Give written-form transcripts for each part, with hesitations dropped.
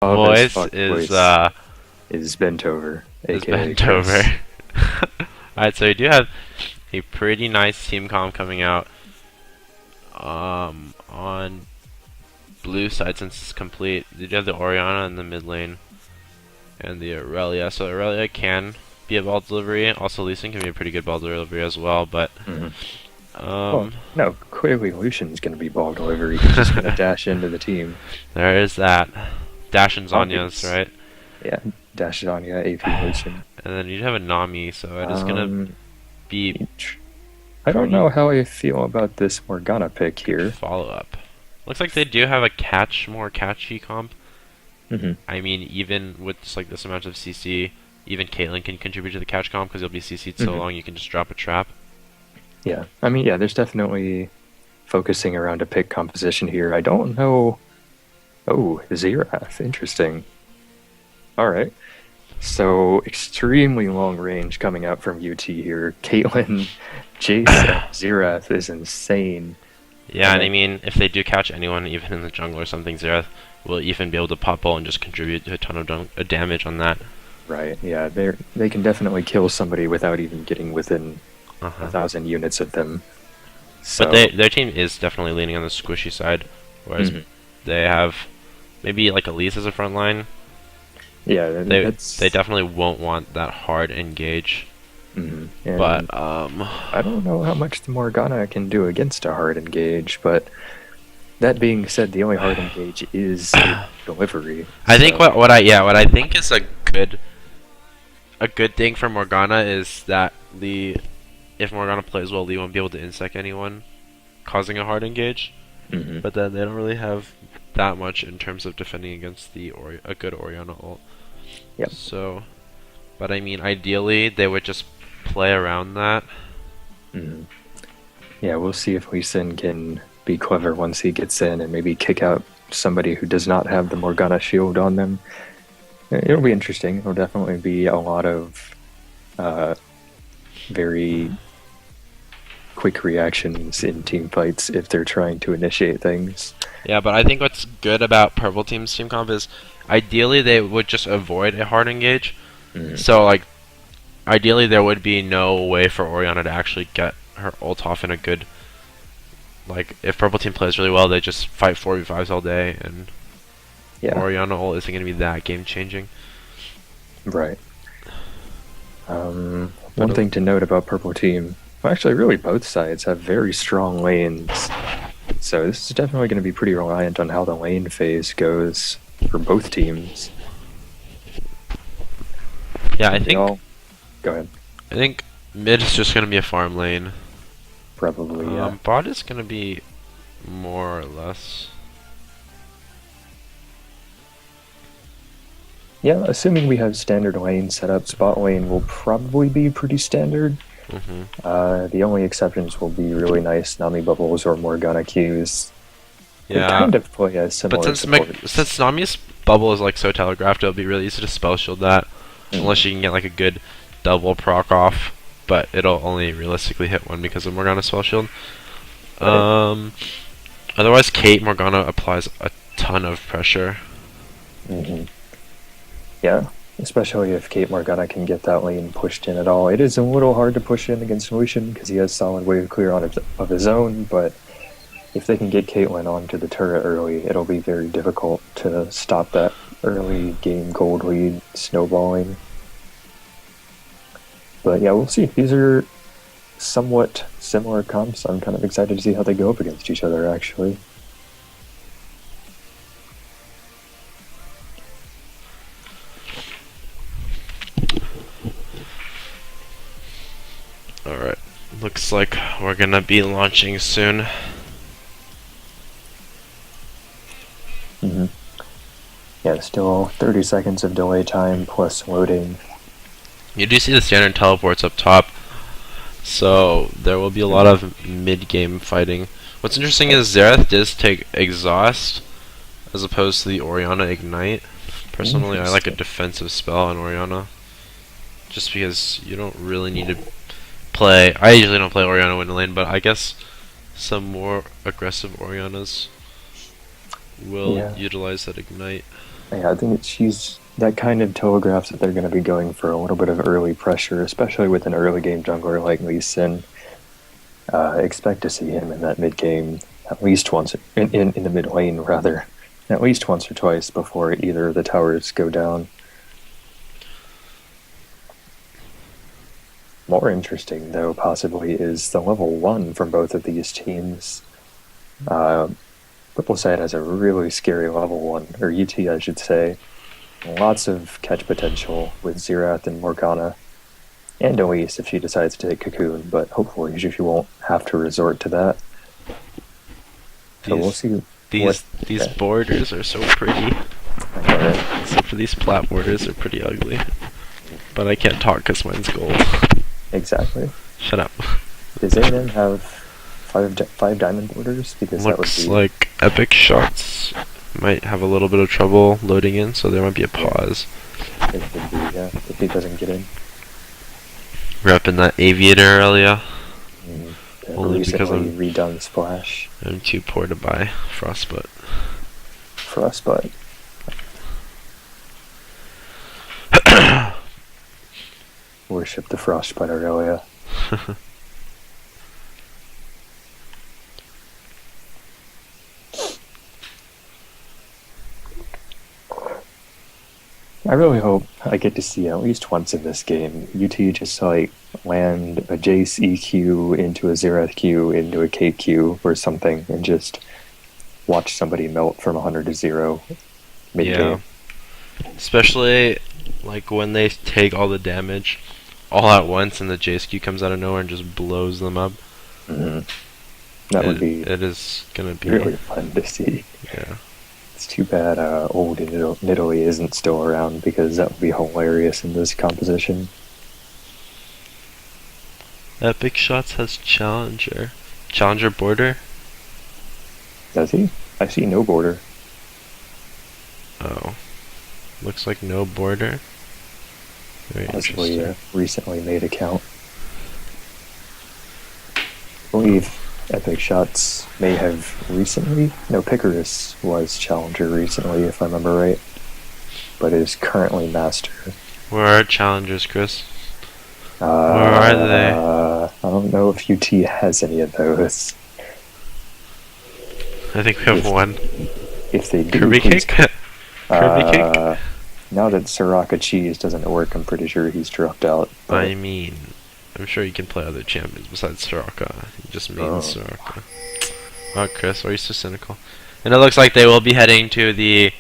Voice Fuck is voice is bent over, aka bent over. Chris. Alright, so we do have a pretty nice team comp coming out on blue side since it's complete. You do have the Orianna in the mid lane and the Aurelia. So Aurelia can be a ball delivery. Also Lee Sin can be a pretty good ball delivery as well, but Well, no, clearly Lucian's gonna be ball delivery. He's just gonna dash into the team. there is that. Dash and Zanya's, Obvious. right? Yeah, dash it on you, AP Lucian. And then you have a Nami, so it is gonna be I don't know how I feel about this Morgana pick here. follow up. Looks like they do have a more catchy comp. I mean, even with just like this amount of CC, even Caitlyn can contribute to the catch comp because you'll be CC'd so long you can just drop a trap. Yeah, I mean, yeah, there's definitely focusing around a pick composition here. I don't know. Oh, Xerath, interesting. Alright. So, extremely long range coming out from UT here. Caitlyn, Jace, Xerath is insane. Yeah, and I mean, if they do catch anyone, even in the jungle or something, Xerath will even be able to pop ult and just contribute to a ton of damage on that. Right, yeah, they can definitely kill somebody without even getting within 1,000 units of them. So, But their team is definitely leaning on the squishy side, whereas they have maybe like Elise as a front line. yeah, They definitely won't want that hard engage. But I don't know how much the Morgana can do against a hard engage, but that being said, the only hard engage is delivery. I think what I think is a good thing for Morgana is that if Morgana plays well, Lee won't be able to insect anyone, causing a hard engage. But then they don't really have that much in terms of defending against a good Orianna ult. Yep. So, but I mean, ideally they would just play around that. Yeah, we'll see if Lee Sin can be clever once he gets in and maybe kick out somebody who does not have the Morgana shield on them. It'll be interesting. It'll definitely be a lot of very quick reactions in team fights if they're trying to initiate things. Yeah, but I think what's good about Purple Team's team comp is ideally they would just avoid a hard engage. So like ideally there would be no way for Orianna to actually get her ult off in a good, like if Purple Team plays really well they just fight 4v5s all day and Orianna ult isn't going to be that game changing. Right. One thing to note about Purple Team, well, actually really both sides have very strong lanes. So this is definitely going to be pretty reliant on how the lane phase goes for both teams. Yeah, I think. Go ahead. I think mid is just gonna be a farm lane. Probably, yeah. Bot is gonna be more or less. Yeah, assuming we have standard lane setup, bot lane will probably be pretty standard. The only exceptions will be really nice Nami bubbles or Morgana Qs. They kind of play a similar since Nami's bubble is like so telegraphed, it'll be really easy to spell shield that. Unless you can get like a good double proc off, but it'll only realistically hit one because of Morgana's spell shield. Otherwise, Kate Morgana applies a ton of pressure. Yeah, especially if Kate Morgana can get that lane pushed in at all. It is a little hard to push in against Lucian because he has solid wave clear of his own, but if they can get Caitlyn onto the turret early, it'll be very difficult to stop that early game gold lead snowballing. But yeah, we'll see. These are somewhat similar comps. I'm kind of excited to see how they go up against each other, actually. Alright, looks like we're gonna be launching soon. Yeah, still 30 seconds of delay time plus loading. You do see the standard teleports up top, so there will be a lot of mid-game fighting. What's interesting is Xerath does take Exhaust as opposed to the Orianna Ignite. Personally, I like a defensive spell on Orianna, just because you don't really need to play. I usually don't play Orianna win lane, but I guess some more aggressive Oriannas will utilize that Ignite. Yeah, I think she's that kind of telegraphs that they're going to be going for a little bit of early pressure, especially with an early game jungler like Lee Sin. Expect to see him in that mid game at least once, in the mid lane rather, at least once or twice before either of the towers go down. More interesting, though, possibly, is the level 1 from both of these teams. Rippleside has a really scary level 1, or UT, I should say. Lots of catch potential with Xerath and Morgana, and Elise if she decides to take Cocoon, but hopefully she won't have to resort to that. So we'll see. These borders are so pretty. Right. Except for these plat borders are pretty ugly. But I can't talk because mine's gold. Exactly. Shut up. Does A&M have five diamond borders? Because Looks that would be... like Epic Shots might have a little bit of trouble loading in, so there might be a pause. It could be, yeah, if he doesn't get in. Repping that Aviator earlier. Only because Recently I'm redone Splash. I'm too poor to buy Frostbutt. Frostbutt. Worship the Frostbutt Aurelia. I really hope I get to see at least once in this game UT just like land a Jace EQ into a Xerath Q into a KQ or something and just watch somebody melt from 100 to 0 mid-game. Yeah. Especially like when they take all the damage all at once and the Jace Q comes out of nowhere and just blows them up. Mm-hmm. That would be it is gonna be really fun to see. Yeah. It's too bad old Nidalee isn't still around because that would be hilarious in this composition. Epic Shots has Challenger. Challenger border? Does he? I see no border. Oh. Looks like no border. Very Possibly interesting. recently made account. I believe Epic Shots may have recently... No, Picarus was Challenger recently, if I remember right. But is currently Master. Where are challengers, Chris? Where are they? I don't know if UT has any of those. I think we have one. If they do, Kirby please... Cake? Kirby Cake? Now that Soraka Cheese doesn't work, I'm pretty sure he's dropped out. I mean, I'm sure you can play other champions besides Soraka. You just mean Soraka. Oh, Chris, why are you so cynical? And it looks like they will be heading to the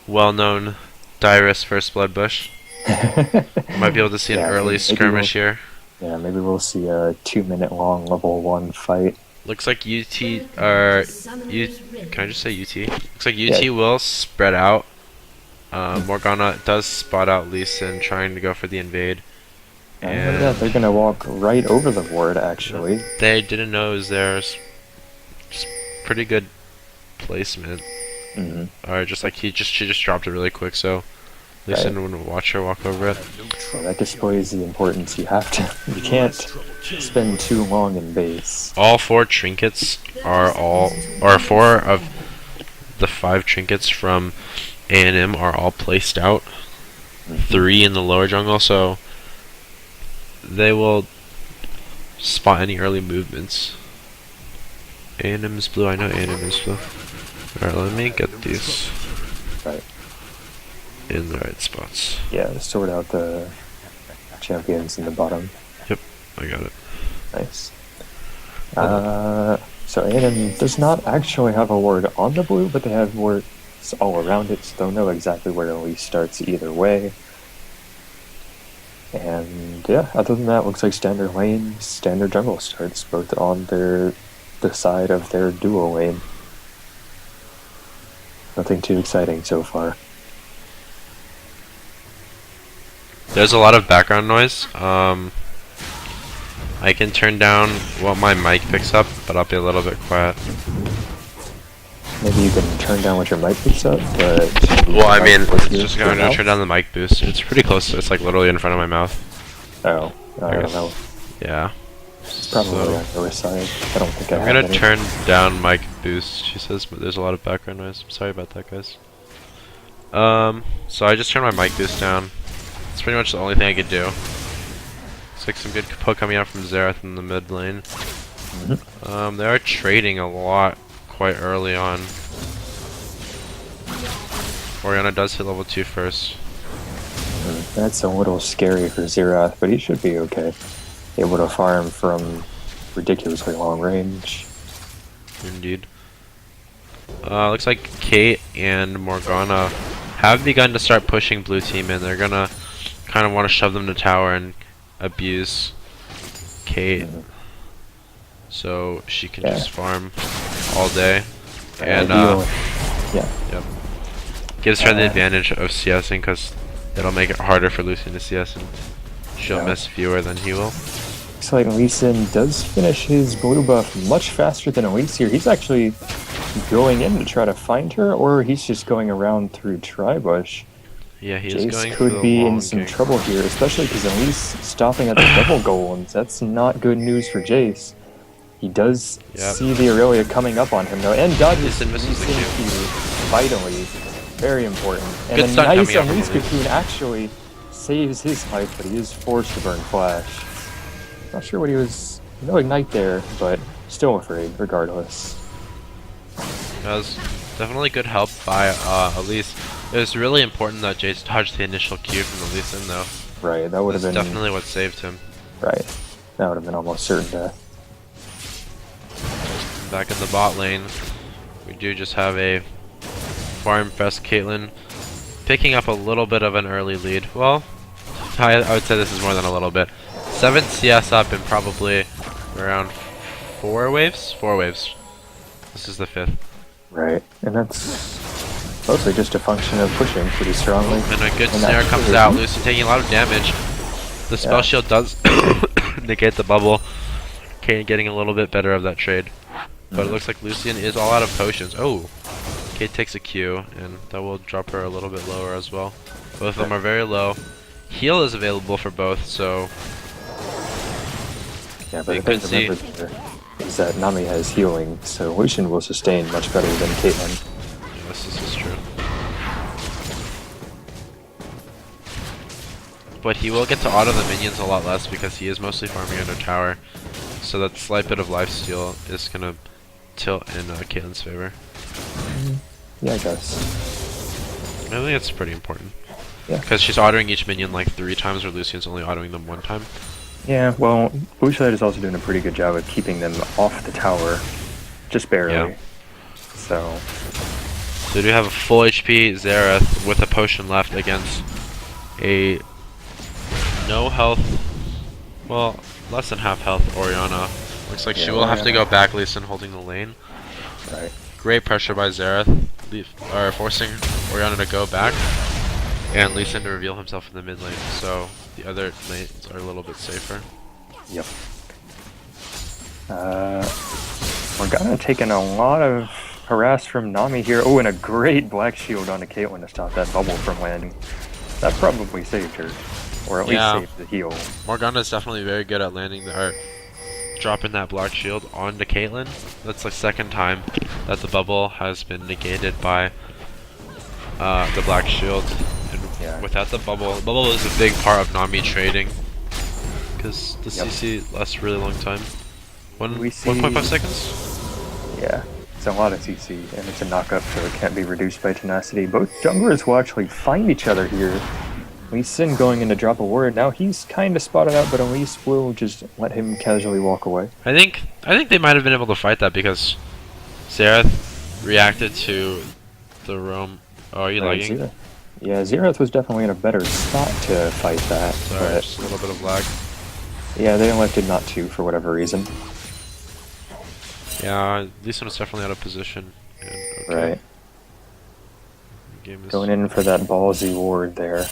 well-known Dyrus First Blood Bush. Might be able to see an early skirmish here. Yeah, maybe we'll see a 2-minute long level 1 fight. Looks like UT, or can I just say UT? Looks like UT will spread out. Morgana does spot out Lee Sin trying to go for the invade. And yeah, they're gonna walk right over the ward, actually. They didn't know it was theirs. Just pretty good placement. Or just like she just dropped it really quick, so Lee Sin wouldn't watch her walk over it. So that displays the importance. You can't spend too long in base. All 4 trinkets are or 4 of the 5 trinkets from A&M are all placed out. 3 in the lower jungle, so they will spot any early movements. A&M is blue. I know A&M is blue. Alright, let me get these in the right spots. Yeah, sort out the champions in the bottom. Yep, I got it. Nice. So A&M does not actually have a ward on the blue, but they have wards all around it, so they'll know exactly where Elise starts either way. And yeah, other than that, looks like standard lane, standard jungle starts, both on the side of their duo lane. Nothing too exciting so far. There's a lot of background noise. I can turn down what my mic picks up, but I'll be a little bit quiet. Maybe you can turn down what your mic picks up, but... Well, I mean, it's just going to turn down the mic boost. It's pretty close. It's like literally in front of my mouth. Oh, I don't know. Yeah. It's probably on the other side. I don't think I'm going to turn down mic boost. She says there's a lot of background noise. I'm sorry about that, guys. So I just turned my mic boost down. That's pretty much the only thing I could do. Looks like some good poke coming out from Xerath in the mid lane. They are trading a lot quite early on. Orianna does hit level 2 first. That's a little scary for Xerath, but he should be okay. Able to farm from ridiculously long range. Indeed. Looks like Kate and Morgana have begun to start pushing blue team in. They're gonna kind of want to shove them to tower and abuse Kate. So she can just farm all day. And yep. Gives her the advantage of CSing because it'll make it harder for Lucian to CS and she'll miss fewer than he will. Looks like Lee Sin does finish his blue buff much faster than Elise here. He's actually going in to try to find her, or he's just going around through Tribush. Yeah, he is Jace going could be in some trouble here, especially because Elise stopping at the double golems. That's not good news for Jace. He does see the Aurelia coming up on him though, and dodges Lee Sin Q vitally. Very important. And good a nice Elise Elise cocoon actually saves his life, but he is forced to burn Flash. Not sure what he was. No ignite there, but still afraid regardless. That was definitely good help by Elise. It was really important that Jace dodged the initial Q from Elise in though. Right, that would have been definitely what saved him. Right, that would have been almost certain death. Back in the bot lane, we do just have a farm fest Caitlyn picking up a little bit of an early lead. Well, I would say this is more than a little bit. 7 CS up in probably around 4 waves? 4 waves. This is the 5th. Right, and that's mostly just a function of pushing pretty strongly. And a good snare comes out. Lucy taking a lot of damage. The spell shield does negate the bubble. Kate getting a little bit better of that trade. But it looks like Lucian is all out of potions. Oh! Kate takes a Q, and that will drop her a little bit lower as well. Both of them are very low. Heal is available for both, so... Yeah, but the thing to remember there is that Nami has healing, so Lucian will sustain much better than Caitlyn. Yes, this is true. But he will get to auto the minions a lot less because he is mostly farming under tower. So that slight bit of lifesteal is going to tilt in Caitlyn's favor. Yeah, I guess. I think it's pretty important. Yeah. Because she's autoing each minion like 3 times, where Lucian's only autoing them 1 time. Yeah, well, Bushlight is also doing a pretty good job of keeping them off the tower. Just barely. Yeah. So we do have a full HP Xerath with a potion left against a no health, well, less than half health Orianna. Looks like she will have to go back, Lee Sin holding the lane. Right. Great pressure by Xerath, forcing Orianna to go back, and Lee Sin to reveal himself in the mid lane, so the other lanes are a little bit safer. Yep. Morgana taking a lot of harass from Nami here. Oh, and a great black shield onto Caitlyn to stop that bubble from landing. That probably saved her, or at least saved the heal. Morgana is definitely very good at landing dropping that black shield onto Caitlyn. That's the 2nd time that the bubble has been negated by the black shield. And without the bubble is a big part of Nami trading. Because the CC lasts a really long time. 1.5 seconds? Yeah, it's a lot of CC, and it's a knockup, so it can't be reduced by tenacity. Both junglers will actually find each other here. Lee Sin going in to drop a ward. Now he's kind of spotted out, but Elise will just let him casually walk away. I think they might have been able to fight that because Xerath reacted to the roam. Oh, are you lagging? Yeah, Xerath was definitely in a better spot to fight that. Sorry, just a little bit of lag. Yeah, they elected not to for whatever reason. Yeah, Lee Sin was definitely out of position. And, right. Going in for that ballsy ward there.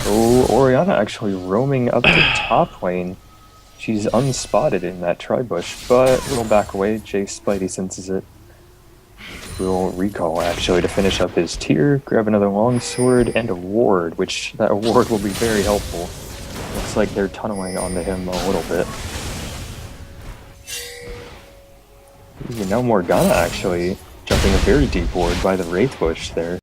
Oh, Orianna actually roaming up the top lane. She's unspotted in that tri-bush, but we'll back away. Jace Spidey senses it. We'll recall actually to finish up his tier, grab another longsword and a ward, which that ward will be very helpful. Looks like they're tunneling onto him a little bit. Ooh, now Morgana actually jumping a very deep ward by the Wraith Bush there.